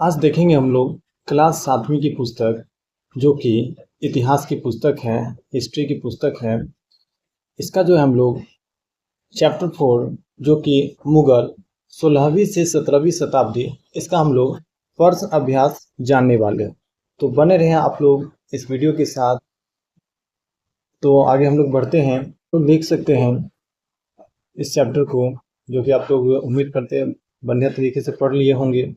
आज देखेंगे हम लोग क्लास 7वीं की पुस्तक जो कि इतिहास की पुस्तक है, हिस्ट्री की पुस्तक है। इसका जो है हम लोग चैप्टर 4 जो कि मुगल 16वीं से 17वीं शताब्दी, इसका हम लोग प्रश्न अभ्यास जानने वाले हैं। तो बने रहें आप लोग इस वीडियो के साथ। तो आगे हम लोग बढ़ते हैं। तो देख सकते हैं इस चैप्टर को, जो कि आप लोग उम्मीद करते हैं बढ़िया तरीके से पढ़ लिए होंगे।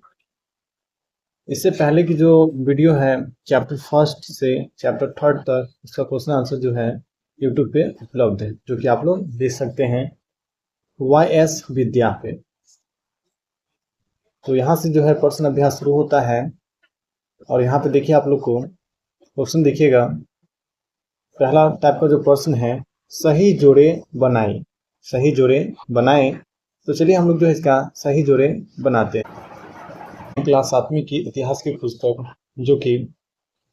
इससे पहले की जो वीडियो है चैप्टर 1 से चैप्टर 3 तक, इसका क्वेश्चन आंसर जो है यूट्यूब पे उपलब्ध है, जो कि आप लोग देख सकते हैं YS विद्या पे। तो यहाँ से जो है प्रश्न अभ्यास शुरू होता है। और यहाँ पे देखिए आप लोग को क्वेश्चन देखिएगा। पहला टाइप का जो प्रश्न है, सही जोड़े बनाए। सही जोड़े बनाए। तो चलिए हम लोग जो है इसका सही जोड़े बनाते हैं। क्लास 7वीं की इतिहास की पुस्तक जो कि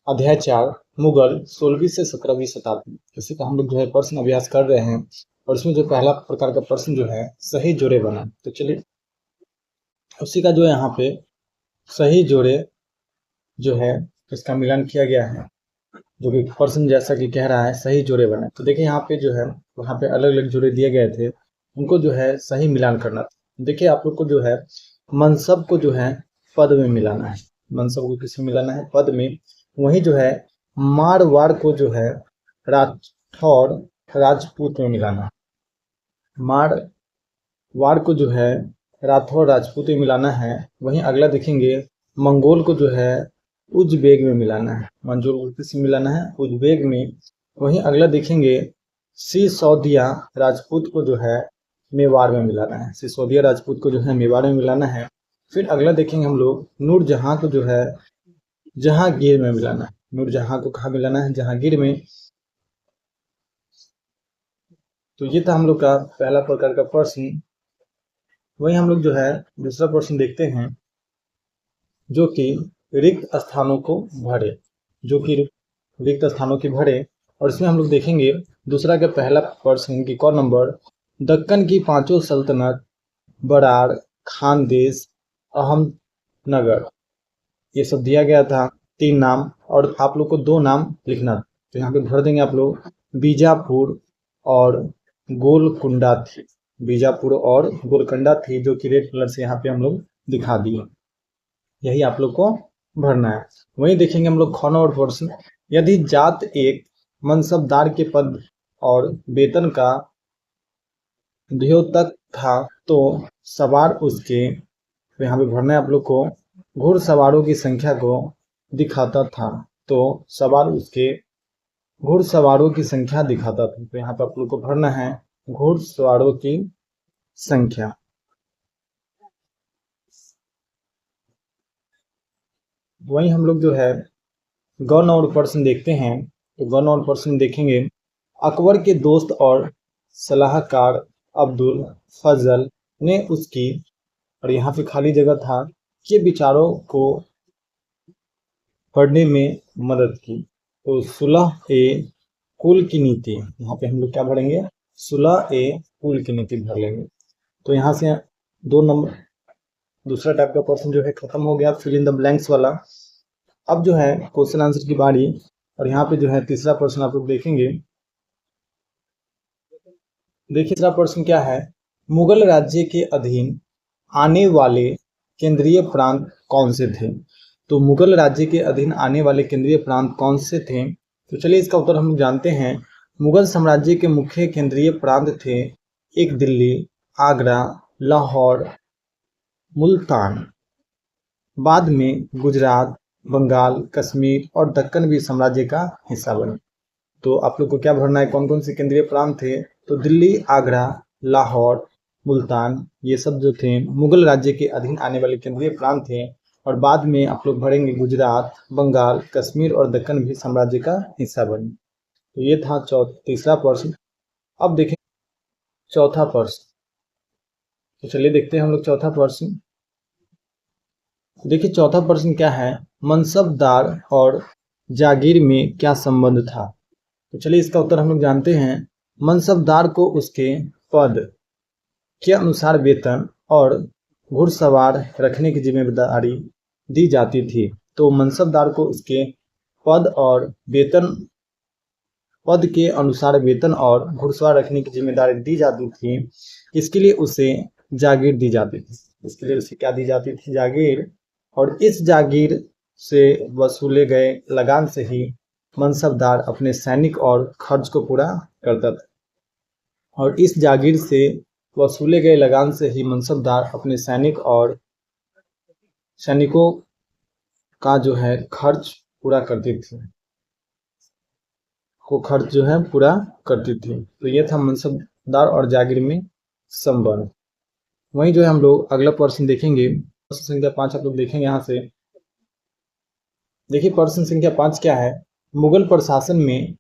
अध्याय 4 मुगल 16वीं से 17वीं शताब्दी, इसी का हम लोग जो है प्रश्न अभ्यास कर रहे हैं। और इसमें जो पहला प्रकार का प्रश्न जो है सही जोड़े बना। तो चलिए उसी का जो है यहाँ पे सही जोड़े जो है इसका मिलान किया गया है, जो कि प्रश्न जैसा कि कह रहा है सही जोड़े बना। तो देखिए यहाँ पे जो है वहाँ पे अलग अलग जोड़े दिए गए थे, उनको जो है सही मिलान करना था। देखिए आप लोग को जो है मनसब को जो है पद में मिलाना है। मनसब को किसमें मिलाना है? पद में। वहीं जो है मारवाड़ को जो है राठौर राजपूत में मिलाना है। मारवाड़ को जो है राठौर राजपूत में मिलाना है। वहीं अगला देखेंगे मंगोल को जो है उज्बेक में मिलाना है। मंगोल को किस में मिलाना है? उज्बेक में। वहीं अगला देखेंगे सिसोदिया राजपूत को जो है मेवाड़ में मिलाना है। सिसोदिया राजपूत को जो है मेवाड़ में मिलाना है। फिर अगला देखेंगे हम लोग नूरजहां को जो है जहांगीर में मिलाना है। नूरजहां को कहाँ मिलाना है? जहांगीर में। तो ये था हम लोग का पहला प्रकार का प्रश्न। वही हम लोग जो है दूसरा प्रश्न देखते हैं, जो कि रिक्त स्थानों को भरे। जो कि रिक्त स्थानों की भरे। और इसमें हम लोग देखेंगे दूसरा का पहला प्रश्न की क नंबर, दक्कन की 5 सल्तनत बराड़, खानदेश, अहमदनगर, ये सब दिया गया था 3 नाम। और आप लोग को 2 नाम लिखना। तो यहाँ पे भर देंगे आप लोग बीजापुर और गोलकुंडा थी। बीजापुर और गोलकुंडा थी, जो कि रेड कलर से यहाँ पे हम लोग दिखा दिए। यही आप लोग को भरना है। वहीं देखेंगे हम लोग ख नंबर प्रश्न, यदि जात एक मनसबदार के पद और वेतन का द्योतक था तो सवार उसके, तो यहाँ पे भरना है आप लोग को घुड़सवारों की संख्या को दिखाता था। तो सवार उसके घुड़सवारों की संख्या दिखाता था। तो यहाँ पे आप लोग को भरना है घुड़सवारों की संख्या। वहीं हम लोग जो है ग नंबर प्रश्न देखते हैं। तो ग नंबर प्रश्न देखेंगे, अकबर के दोस्त और सलाहकार अब्दुल फजल ने उसकी, और यहाँ पे खाली जगह था, के विचारों को पढ़ने में मदद की। तो सुलह ए कुल की नीति, यहाँ पे हम लोग क्या भरेंगे? सुलह ए कुल की नीति भर लेंगे। तो यहाँ से 2 नंबर दूसरा टाइप का प्रश्न जो है खत्म हो गया, फिल इन द ब्लैंक्स वाला। अब जो है क्वेश्चन आंसर की बारी। और यहाँ पे जो है तीसरा प्रश्न आप लोग देखेंगे। देखिए तीसरा प्रश्न क्या है, मुगल राज्य के अधीन आने वाले केंद्रीय प्रांत कौन से थे? तो मुगल राज्य के अधीन आने वाले केंद्रीय प्रांत कौन से थे? तो चलिए इसका उत्तर हम लोग जानते हैं। मुगल साम्राज्य के मुख्य केंद्रीय प्रांत थे, एक दिल्ली, आगरा, लाहौर, मुल्तान। बाद में गुजरात, बंगाल, कश्मीर और दक्कन भी साम्राज्य का हिस्सा बने। तो आप लोग को क्या भरना है? कौन कौन से केंद्रीय प्रांत थे? तो दिल्ली, आगरा, लाहौर, मुल्तान, ये सब जो थे मुगल राज्य के अधीन आने वाले केंद्रीय प्रांत थे। और बाद में आप लोग भरेंगे गुजरात, बंगाल, कश्मीर और दक्कन भी साम्राज्य का हिस्सा बने। तो ये था तीसरा प्रश्न। अब देखें चौथा प्रश्न। तो चलिए देखते हैं हम लोग चौथा प्रश्न। देखिए चौथा प्रश्न क्या है, मनसबदार और जागीर में क्या संबंध था? तो चलिए इसका उत्तर हम लोग जानते हैं। मनसबदार को उसके पद के अनुसार वेतन और घुड़सवार रखने की जिम्मेदारी दी जाती थी। तो मनसबदार को उसके पद के अनुसार वेतन और घुड़सवार रखने की जिम्मेदारी दी जाती थी। इसके लिए उसे जागीर दी जाती थी। इसके लिए उसे क्या दी जाती थी? जागीर। और इस जागीर से वसूले गए लगान से ही मनसबदार अपने सैनिक और खर्च को पूरा करता था। और इस जागीर से वसूले गए लगान से ही मनसबदार अपने सैनिकों का जो है खर्च पूरा करती थी, पूरा करती थी। तो ये था मनसबदार और जागीर में संबंध। वहीं जो है हम लोग अगला प्रश्न देखेंगे, प्रश्न संख्या 5 आप लोग देखेंगे। यहाँ से देखिए प्रश्न संख्या 5 क्या है? मुगल प्रशासन में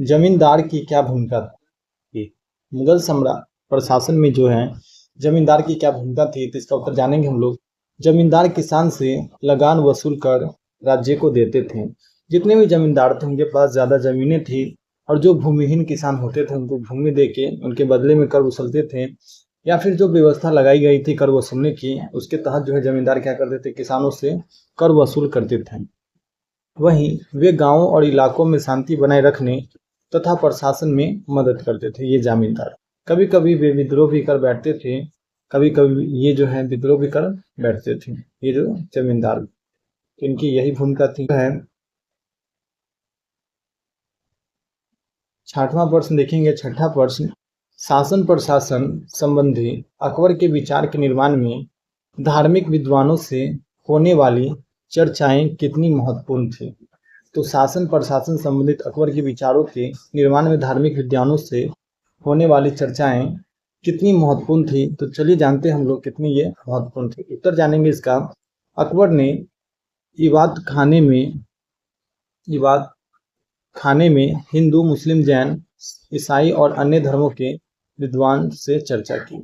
जमींदार की क्या भूमिका थी? मुगल सम्राट प्रशासन में जो है जमींदार की क्या भूमिका थी? तो इसका उत्तर जानेंगे हम लोग। जमींदार किसान से लगान वसूल कर राज्य को देते थे। जितने भी जमींदार थे उनके पास ज्यादा जमीनें थी, और जो भूमिहीन किसान होते थे उनको भूमि देके उनके बदले में कर वसूलते थे, या फिर जो व्यवस्था लगाई गई थी कर वसूलने की, उसके तहत जो है जमींदार क्या करते थे? किसानों से कर वसूल करते थे। वहीं वे गांवों और इलाकों में शांति बनाए रखने तथा प्रशासन में मदद करते थे। ये जमींदार कभी कभी वे विद्रोह भी कर बैठते थे, कभी कभी ये जो है विद्रोह भी कर बैठते थे, ये जो जमींदार, इनकी यही भूमिका थी। है 6वां प्रश्न देखेंगे। 6ठा प्रश्न, शासन प्रशासन संबंधी अकबर के विचार के निर्माण में धार्मिक विद्वानों से होने वाली चर्चाएं कितनी महत्वपूर्ण थी? तो शासन प्रशासन संबंधित अकबर के विचारों के निर्माण में धार्मिक विद्वानों से होने वाली चर्चाएं कितनी महत्वपूर्ण थी? तो चलिए जानते हैं हम लोग कितनी ये महत्वपूर्ण थी। उत्तर जानेंगे इसका। अकबर ने इबादत खाने में हिंदू, मुस्लिम, जैन, ईसाई और अन्य धर्मों के विद्वान से चर्चा की।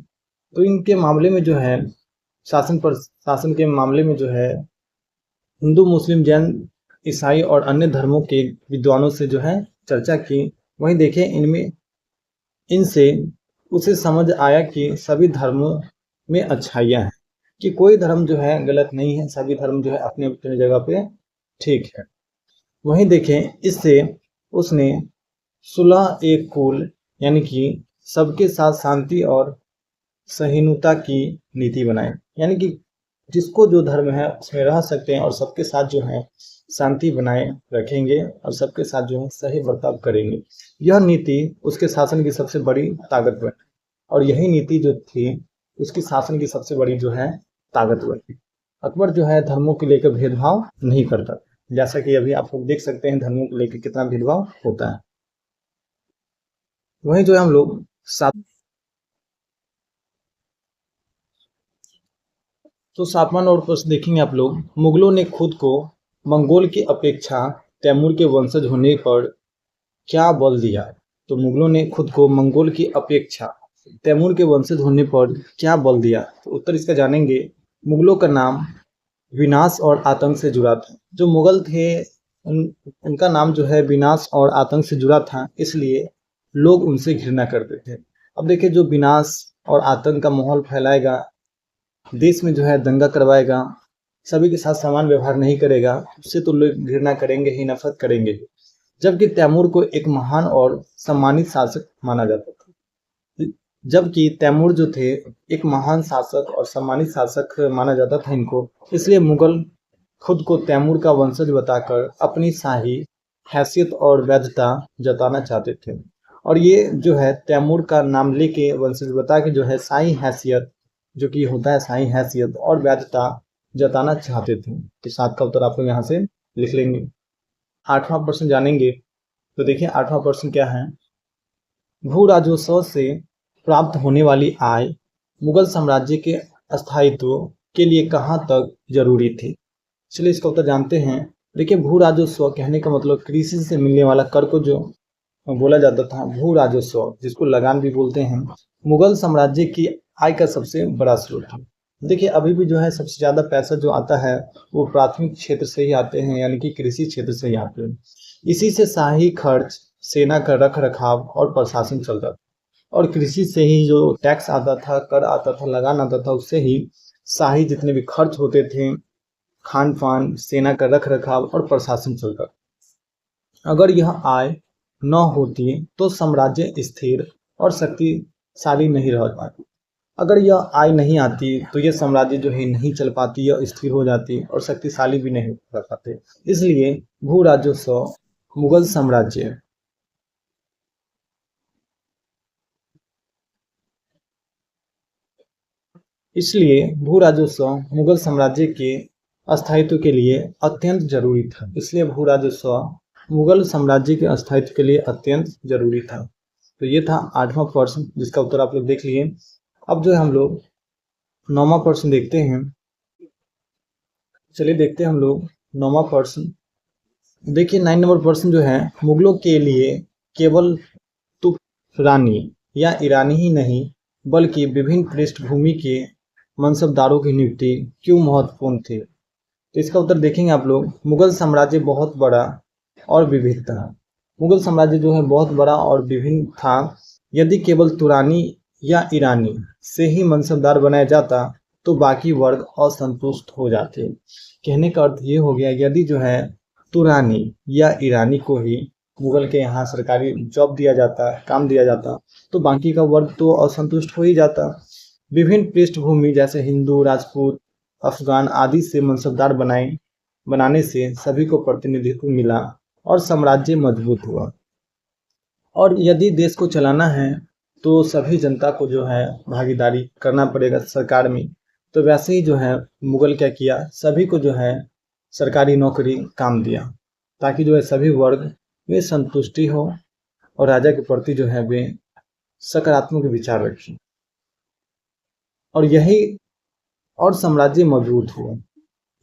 तो इनके मामले में जो है शासन के मामले में जो है हिंदू, मुस्लिम, जैन, ईसाई और अन्य धर्मों के विद्वानों से जो है चर्चा की। वहीं देखें इनसे उसे समझ आया कि सभी धर्मों में अच्छाइयाँ हैं, कि कोई धर्म जो है गलत नहीं है, सभी धर्म जो है अपने अपने जगह पे ठीक है। वहीं देखें इससे उसने सुलह एक कुल यानी कि सबके साथ शांति और सहिष्णुता की नीति बनाई, यानी कि जिसको जो धर्म है उसमें रह सकते हैं और सबके साथ जो है शांति बनाए रखेंगे और सबके साथ जो है सही बर्ताव करेंगे। यह नीति उसके शासन की सबसे बड़ी ताकत बनी, और यही नीति जो थी उसकी शासन की सबसे बड़ी जो है ताकत बनी। अकबर जो है धर्मों को लेकर भेदभाव नहीं करता, जैसा कि अभी आप लोग देख सकते हैं धर्मों को लेकर कितना भेदभाव होता है। वहीं जो है हम लोग तो 7वां और प्रश्न देखेंगे आप लोग। मुगलों ने खुद को मंगोल की अपेक्षा तैमूर के वंशज होने पर क्या बल दिया? तो मुगलों ने खुद को मंगोल की अपेक्षा तैमूर के वंशज होने पर क्या बल दिया? तो उत्तर इसका जानेंगे। मुगलों का नाम विनाश और आतंक से जुड़ा था। जो मुगल थे उनका नाम जो है विनाश और आतंक से जुड़ा था, इसलिए लोग उनसे घृणा करते थे। अब देखिए जो विनाश और आतंक का माहौल फैलाएगा, देश में जो है दंगा करवाएगा, सभी के साथ समान व्यवहार नहीं करेगा, उससे तो लोग घृणा करेंगे ही, नफरत करेंगे। जबकि तैमूर को एक महान और सम्मानित शासक माना जाता था। जबकि तैमूर जो थे एक महान शासक और सम्मानित शासक माना जाता था इनको, इसलिए मुगल खुद को तैमूर का वंशज बताकर अपनी शाही हैसियत और वैधता जताना चाहते थे। और ये जो है तैमूर का नाम लेके वंशज बता के जो है शाही हैसियत, जो कि होता है शाही हैसियत और वैधता जताना चाहते थे। तो 7 का उत्तर आप लोग यहाँ से लिख लेंगे। 8वां प्रश्न जानेंगे। तो देखिए 8वां प्रश्न क्या है? भू राजस्व से प्राप्त होने वाली आय मुगल साम्राज्य के स्थायित्व के लिए कहाँ तक जरूरी थी? चलिए इसका उत्तर जानते हैं। देखिए भू राजस्व कहने का मतलब कृषि से मिलने वाला कर को जो बोला जाता था भू राजस्व, जिसको लगान भी बोलते हैं, मुगल साम्राज्य की आय का सबसे बड़ा स्रोत है। देखिए अभी भी जो है सबसे ज्यादा पैसा जो आता है वो प्राथमिक क्षेत्र से ही आते हैं, यानी कि कृषि क्षेत्र से ही आते हैं। इसी से शाही खर्च, सेना का रख रखाव और प्रशासन चलता था, और कृषि से ही जो टैक्स आता था, कर आता था, लगान आता था, उससे ही शाही जितने भी खर्च होते थे, खान पान, सेना का रख रखाव और प्रशासन चलता। अगर यह आय न होती तो साम्राज्य स्थिर और शक्तिशाली नहीं रह पाती। अगर यह आय नहीं आती तो यह साम्राज्य जो है नहीं चल पाती, यह स्थिर हो जाती और शक्तिशाली भी नहीं रह पाते। इसलिए भू राजस्व मुगल साम्राज्य इसलिए भू राजस्व मुगल साम्राज्य के अस्थायित्व के लिए अत्यंत जरूरी था। इसलिए भू राजस्व मुगल साम्राज्य के अस्थायित्व के लिए अत्यंत जरूरी था। तो ये था 8वां प्रश्न, जिसका उत्तर आप लोग देख लिए। अब जो है हम लोग 9वां प्रश्न देखते हैं। चलिए देखते हैं हम लोग 9वां प्रश्न। देखिए 9 नंबर प्रश्न जो है, मुगलों के लिए केवल तुर्क-रानी या ईरानी ही नहीं बल्कि विभिन्न पृष्ठभूमि के मनसबदारों की नियुक्ति क्यों महत्वपूर्ण थी? तो इसका उत्तर देखेंगे आप लोग। मुगल साम्राज्य बहुत बड़ा और विविध था। मुगल साम्राज्य जो है बहुत बड़ा और विभिन्न था। यदि केवल तुरानी या ईरानी से ही मनसबदार बनाया जाता तो बाकी वर्ग असंतुष्ट हो जाते। कहने का अर्थ ये हो गया, यदि जो है तुरानी या ईरानी को ही मुगल के यहाँ सरकारी जॉब दिया जाता, काम दिया जाता, तो बाकी का वर्ग तो असंतुष्ट हो ही जाता। विभिन्न पृष्ठभूमि जैसे हिंदू, राजपूत, अफगान आदि से मनसबदार बनाने से सभी को प्रतिनिधित्व मिला और साम्राज्य मजबूत हुआ। और यदि देश को चलाना है तो सभी जनता को जो है भागीदारी करना पड़ेगा सरकार में। तो वैसे ही जो है मुगल क्या किया, सभी को जो है सरकारी नौकरी काम दिया, ताकि जो है सभी वर्ग में संतुष्टि हो और राजा के प्रति जो है वे सकारात्मक विचार रखें। और साम्राज्य मजबूत हुआ।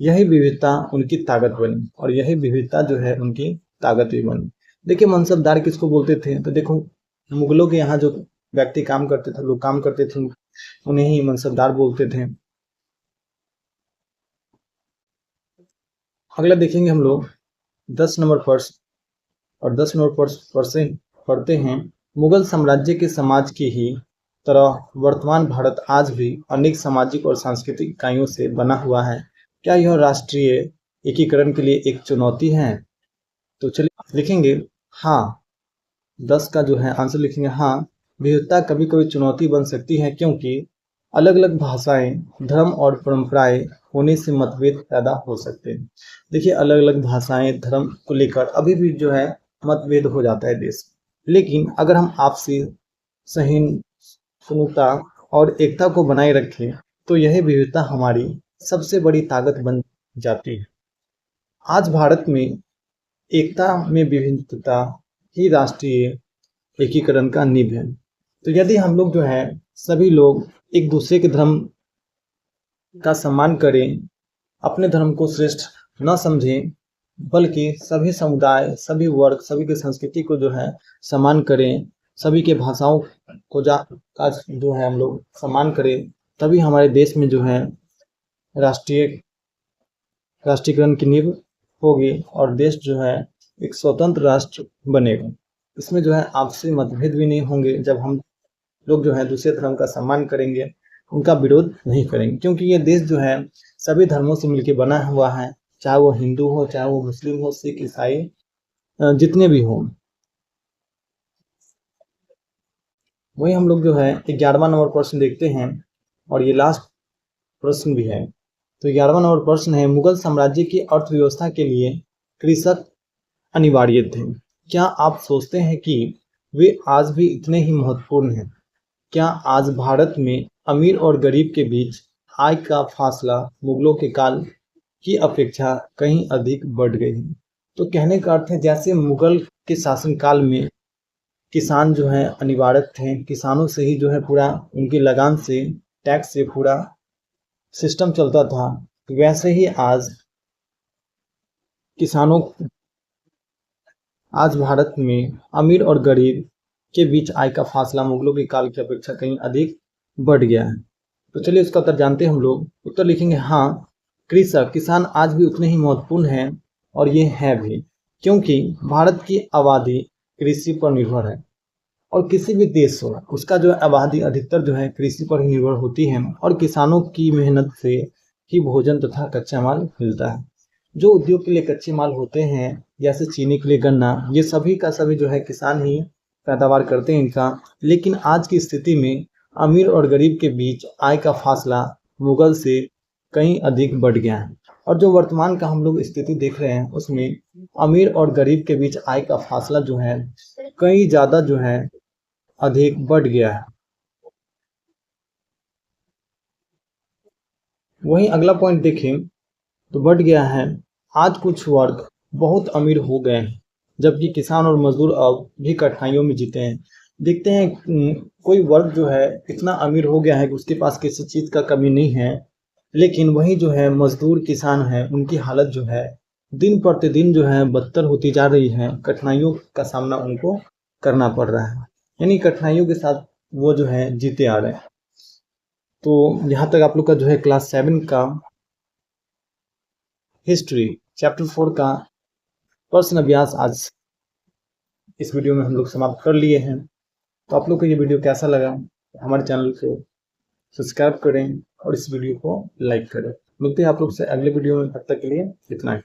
यही विविधता उनकी ताकत बनी और यही विविधता जो है उनकी ताकत भी बनी। देखिए मनसबदार किसको बोलते थे? तो देखो मुगलों के यहाँ जो व्यक्ति काम करते थे, लोग काम करते थे, उन्हें ही मनसबदार बोलते थे। अगला देखेंगे हम लोग 10 नंबर प्रश्न। और 10 नंबर प्रश्न पढ़ते हैं। मुगल साम्राज्य के समाज की ही तरह वर्तमान भारत आज भी अनेक सामाजिक और सांस्कृतिक इकाइयों से बना हुआ है। क्या यह राष्ट्रीय एकीकरण के लिए एक चुनौती है? तो चलिए लिखेंगे हाँ। 10 का जो है आंसर लिखेंगे हाँ। विविधता कभी कभी चुनौती बन सकती है, क्योंकि अलग अलग भाषाएं, धर्म और परंपराएं होने से मतभेद पैदा हो सकते हैं। देखिए अलग अलग भाषाएं, धर्म को लेकर अभी भी जो है मतभेद हो जाता है देश में। लेकिन अगर हम आपसी सहिष्णुता और एकता को बनाए रखें तो यह विविधता हमारी सबसे बड़ी ताकत बन जाती है। आज भारत में एकता में विभिन्नता ही राष्ट्रीय एकीकरण का नींव है। तो यदि हम लोग जो है सभी लोग एक दूसरे के धर्म का सम्मान करें, अपने धर्म को श्रेष्ठ न समझें, बल्कि सभी समुदाय, सभी वर्ग, सभी की संस्कृति को जो है सम्मान करें, सभी के भाषाओं को जो है हम लोग सम्मान करें, तभी हमारे देश में जो है राष्ट्रीयकरण की नींव होगी और देश जो है एक स्वतंत्र राष्ट्र बनेगा। इसमें जो है आपसी मतभेद भी नहीं होंगे जब हम लोग जो है दूसरे धर्म का सम्मान करेंगे, उनका विरोध नहीं करेंगे, क्योंकि ये देश जो है सभी धर्मों से मिलकर बना हुआ है, चाहे वो हिंदू हो, चाहे वो मुस्लिम हो, सिख, ईसाई, जितने भी हों। वही हम लोग जो है 11वां नंबर प्रश्न देखते हैं और ये लास्ट प्रश्न भी है। तो 11वां नंबर प्रश्न है, मुगल साम्राज्य की अर्थव्यवस्था के लिए कृषक अनिवार्य थे। क्या आप सोचते हैं कि वे आज भी इतने ही महत्वपूर्ण हैं? क्या आज भारत में अमीर और गरीब के बीच आय का फासला मुगलों के काल की अपेक्षा कहीं अधिक बढ़ गई है? तो कहने का अर्थ है जैसे मुगल के शासनकाल में किसान जो है अनिवार्य थे, किसानों से ही जो है पूरा उनकी लगान से, टैक्स से पूरा सिस्टम चलता था, वैसे ही आज भारत में अमीर और गरीब के बीच आय का फासला मुगलों के काल की अपेक्षा कहीं अधिक बढ़ गया है। तो चलिए इसका उत्तर जानते हैं हम लोग। उत्तर लिखेंगे हाँ, किसान आज भी उतने ही महत्वपूर्ण हैं और ये है भी, क्योंकि भारत की आबादी कृषि पर निर्भर है और किसी भी देश हो उसका जो आबादी अधिकतर जो है कृषि पर ही निर्भर होती है और किसानों की मेहनत से ही भोजन तथा कच्चा माल मिलता है। जो उद्योग के लिए कच्चे माल होते हैं जैसे चीनी के लिए गन्ना, ये सभी का सभी जो है किसान ही पैदावार करते हैं इनका। लेकिन आज की स्थिति में अमीर और गरीब के बीच आय का फासला मुगल से कहीं अधिक बढ़ गया है। और जो वर्तमान का हम लोग स्थिति देख रहे हैं उसमें अमीर और गरीब के बीच आय का फासला जो है कई ज़्यादा जो है अधिक बढ़ गया है। वहीं अगला पॉइंट देखें तो बढ़ गया है, आज कुछ वर्ग बहुत अमीर हो गए हैं जबकि किसान और मजदूर अब भी कठिनाइयों में जीते हैं। देखते हैं कोई वर्ग जो है इतना अमीर हो गया है कि उसके पास किसी चीज़ का कमी नहीं है, लेकिन वही जो है मजदूर किसान है उनकी हालत जो है दिन प्रतिदिन जो है बदतर होती जा रही है। कठिनाइयों का सामना उनको करना पड़ रहा है, यानी कठिनाइयों के साथ वो जो है जीते आ रहे हैं। तो यहाँ तक आप लोग का जो है क्लास 7 का हिस्ट्री चैप्टर 4 का प्रश्न अभ्यास आज इस वीडियो में हम लोग समाप्त कर लिए हैं। तो आप लोग को ये वीडियो कैसा लगा, हमारे चैनल को सब्सक्राइब करें और इस वीडियो को लाइक करें। मिलते हैं आप लोग से अगले वीडियो में, तब तक के लिए इतना ही।